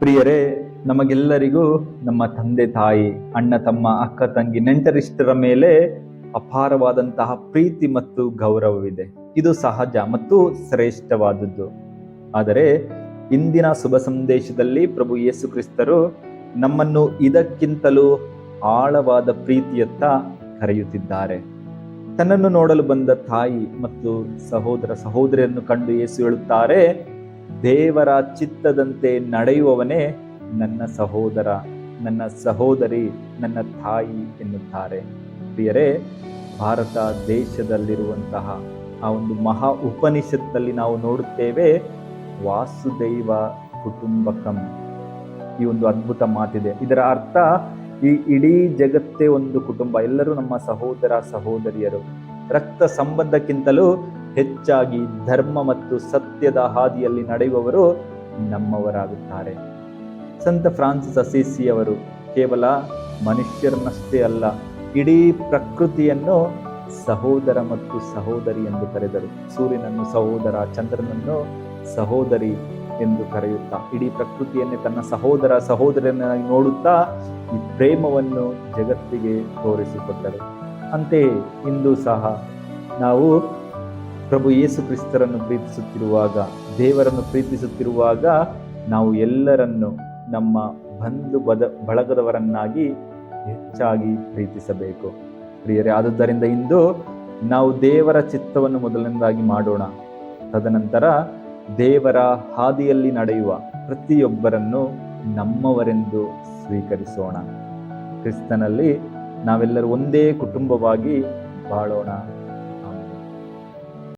ಪ್ರಿಯರೇ, ನಮಗೆಲ್ಲರಿಗೂ ನಮ್ಮ ತಂದೆ ತಾಯಿ, ಅಣ್ಣ ತಮ್ಮ, ಅಕ್ಕ ತಂಗಿ, ನೆಂಟರಿಷ್ಟರ ಮೇಲೆ ಅಪಾರವಾದಂತಹ ಪ್ರೀತಿ ಮತ್ತು ಗೌರವವಿದೆ. ಇದು ಸಹಜ ಮತ್ತು ಶ್ರೇಷ್ಠವಾದದ್ದು. ಆದರೆ ಇಂದಿನ ಶುಭ ಸಂದೇಶದಲ್ಲಿ ಪ್ರಭು ಯೇಸು ಕ್ರಿಸ್ತರು ನಮ್ಮನ್ನು ಇದಕ್ಕಿಂತಲೂ ಆಳವಾದ ಪ್ರೀತಿಯತ್ತ ಕರೆಯುತ್ತಿದ್ದಾರೆ. ತನ್ನನ್ನು ನೋಡಲು ಬಂದ ತಾಯಿ ಮತ್ತು ಸಹೋದರ ಸಹೋದರಿಯನ್ನು ಕಂಡು ಯೇಸು ಹೇಳುತ್ತಾರೆ, ದೇವರ ಚಿತ್ತದಂತೆ ನಡೆಯುವವನೇ ನನ್ನ ಸಹೋದರ, ನನ್ನ ಸಹೋದರಿ, ನನ್ನ ತಾಯಿ ಎನ್ನುತ್ತಾರೆ. ಪ್ರಿಯರೇ, ಭಾರತ ದೇಶದಲ್ಲಿರುವಂತಹ ಆ ಒಂದು ಮಹಾ ಉಪನಿಷತ್ತಲ್ಲಿ ನಾವು ನೋಡುತ್ತೇವೆ, ವಾಸುದೈವ ಕುಟುಂಬಕಂ. ಈ ಒಂದು ಅದ್ಭುತ ಮಾತಿದೆ. ಇದರ ಅರ್ಥ, ಈ ಇಡೀ ಜಗತ್ತೇ ಒಂದು ಕುಟುಂಬ, ಎಲ್ಲರೂ ನಮ್ಮ ಸಹೋದರ ಸಹೋದರಿಯರು. ರಕ್ತ ಸಂಬಂಧಕ್ಕಿಂತಲೂ ಹೆಚ್ಚಾಗಿ ಧರ್ಮ ಮತ್ತು ಸತ್ಯದ ಹಾದಿಯಲ್ಲಿ ನಡೆಯುವವರು ನಮ್ಮವರಾಗುತ್ತಾರೆ. ಸಂತ ಫ್ರಾನ್ಸಿಸ್ ಅಸಿಸಿಯವರು ಕೇವಲ ಮನುಷ್ಯರನ್ನಷ್ಟೇ ಅಲ್ಲ, ಇಡೀ ಪ್ರಕೃತಿಯನ್ನು ಸಹೋದರ ಮತ್ತು ಸಹೋದರಿ ಎಂದು ಕರೆದರು. ಸೂರ್ಯನನ್ನು ಸಹೋದರ, ಚಂದ್ರನನ್ನು ಸಹೋದರಿ ಎಂದು ಕರೆಯುತ್ತಾ ಇಡೀ ಪ್ರಕೃತಿಯನ್ನೇ ತನ್ನ ಸಹೋದರ ಸಹೋದರನಾಗಿ ನೋಡುತ್ತಾ ಈ ಪ್ರೇಮವನ್ನು ಜಗತ್ತಿಗೆ ತೋರಿಸಿಕೊಟ್ಟರು. ಅಂತೆಯೇ ಇಂದು ಸಹ ನಾವು ಪ್ರಭು ಯೇಸು ಕ್ರಿಸ್ತರನ್ನು ಪ್ರೀತಿಸುತ್ತಿರುವಾಗ, ದೇವರನ್ನು ಪ್ರೀತಿಸುತ್ತಿರುವಾಗ, ನಾವು ಎಲ್ಲರನ್ನು ನಮ್ಮ ಬಂಧು ಬಳಗದವರನ್ನಾಗಿ ಹೆಚ್ಚಾಗಿ ಪ್ರೀತಿಸಬೇಕು. ಪ್ರಿಯರೇ, ಆದುದರಿಂದ ಇಂದು ನಾವು ದೇವರ ಚಿತ್ತವನ್ನು ಮೊದಲನೇದಾಗಿ ಮಾಡೋಣ. ತದನಂತರ ದೇವರ ಹಾದಿಯಲ್ಲಿ ನಡೆಯುವ ಪ್ರತಿಯೊಬ್ಬರನ್ನು ನಮ್ಮವರೆಂದು ಸ್ವೀಕರಿಸೋಣ. ಕ್ರಿಸ್ತನಲ್ಲಿ ನಾವೆಲ್ಲರೂ ಒಂದೇ ಕುಟುಂಬವಾಗಿ ಬಾಳೋಣ.